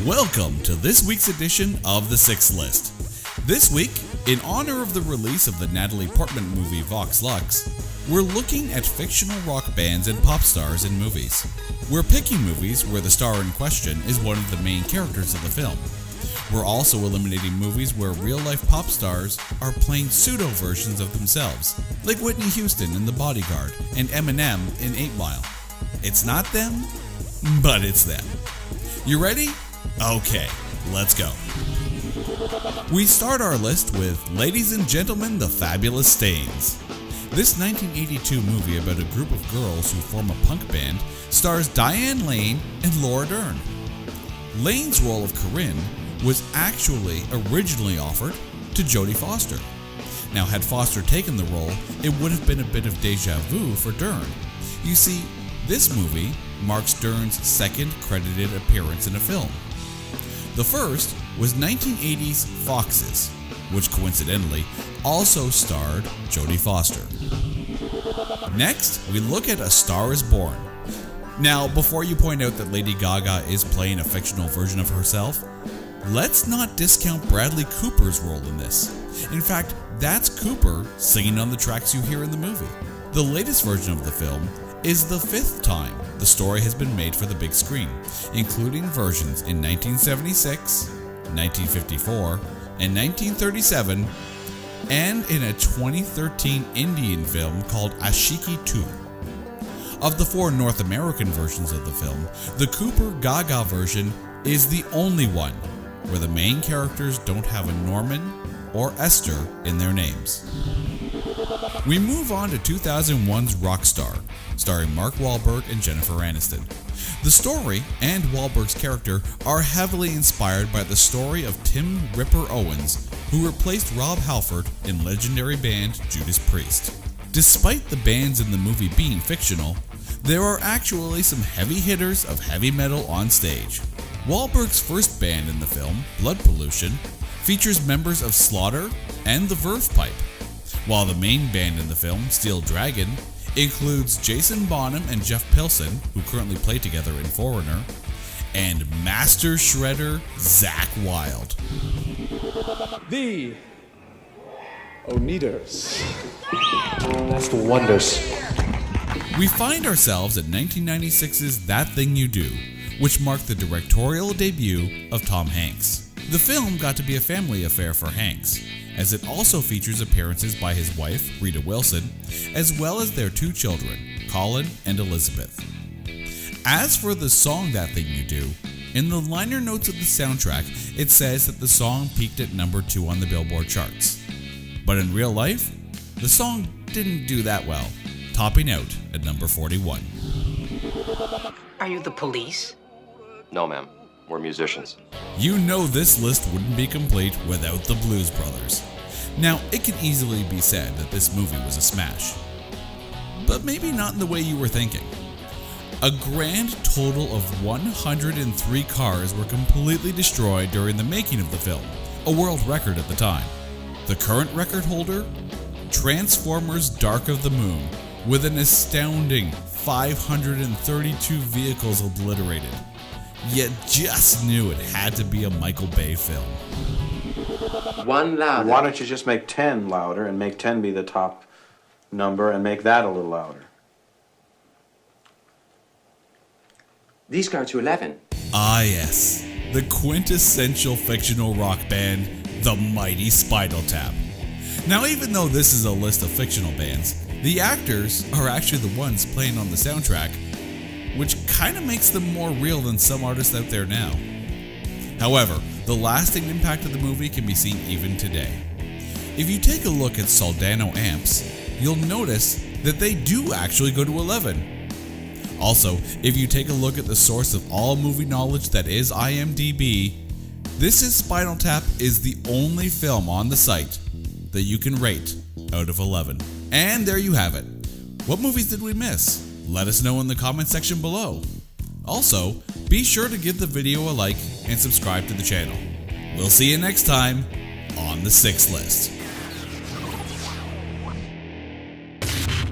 Welcome to this week's edition of The Sixth List. This week, in honor of the release of the Natalie Portman movie Vox Lux, we're looking at fictional rock bands and pop stars in movies. We're picking movies where the star in question is one of the main characters of the film. We're also eliminating movies where real-life pop stars are playing pseudo-versions of themselves, like Whitney Houston in The Bodyguard and Eminem in 8 Mile. It's not them, but it's them. You ready? Okay, let's go. We start our list with Ladies and Gentlemen, the Fabulous Stains. This 1982 movie about a group of girls who form a punk band stars Diane Lane and Laura Dern. Lane's role of Corinne was actually originally offered to Jodie Foster. Now, had Foster taken the role, it would have been a bit of deja vu for Dern. You see, this movie marks Dern's second credited appearance in a film. The first was 1980's Foxes, which coincidentally also starred Jodie Foster. Next, we look at A Star is Born. Now, before you point out that Lady Gaga is playing a fictional version of herself, let's not discount Bradley Cooper's role in this. In fact, that's Cooper singing on the tracks you hear in the movie. The latest version of the film is the 5th time the story has been made for the big screen, including versions in 1976, 1954, and 1937, and in a 2013 Indian film called Ashiki 2. Of the 4 North American versions of the film, the Cooper-Gaga version is the only one where the main characters don't have a Norman or Esther in their names. We move on to 2001's Rockstar, starring Mark Wahlberg and Jennifer Aniston. The story and Wahlberg's character are heavily inspired by the story of Tim Ripper Owens, who replaced Rob Halford in legendary band Judas Priest. Despite the bands in the movie being fictional, there are actually some heavy hitters of heavy metal on stage. Wahlberg's first band in the film, Blood Pollution, features members of Slaughter and the Verve Pipe, while the main band in the film, Steel Dragon, includes Jason Bonham and Jeff Pilson, who currently play together in Foreigner, and master shredder Zakk Wylde. The Oneaters. That's the Wonders. We find ourselves at 1996's That Thing You Do, which marked the directorial debut of Tom Hanks. The film got to be a family affair for Hanks, as it also features appearances by his wife, Rita Wilson, as well as their 2 children, Colin and Elizabeth. As for the song That Thing You Do, in the liner notes of the soundtrack, it says that the song peaked at number 2 on the Billboard charts. But in real life, the song didn't do that well, topping out at number 41. Are you the police? No, ma'am. We're musicians. You know this list wouldn't be complete without the Blues Brothers. Now, it can easily be said that this movie was a smash, but maybe not in the way you were thinking. A grand total of 103 cars were completely destroyed during the making of the film, a world record at the time. The current record holder? Transformers Dark of the Moon, with an astounding 532 vehicles obliterated. Yet just knew it had to be a Michael Bay film. One louder. Why don't you just make 10 louder and make 10 be the top number and make that a little louder? These go to 11. Ah yes, the quintessential fictional rock band, the mighty Spinal Tap. Now, even though this is a list of fictional bands, the actors are actually the ones playing on the soundtrack, which kind of makes them more real than some artists out there now. However, the lasting impact of the movie can be seen even today. If you take a look at Soldano amps, you'll notice that they do actually go to 11. Also, if you take a look at the source of all movie knowledge that is IMDb, This Is Spinal Tap is the only film on the site that you can rate out of 11. And there you have it. What movies did we miss? Let us know in the comment section below. Also, be sure to give the video a like and subscribe to the channel. We'll see you next time on The Sixth List.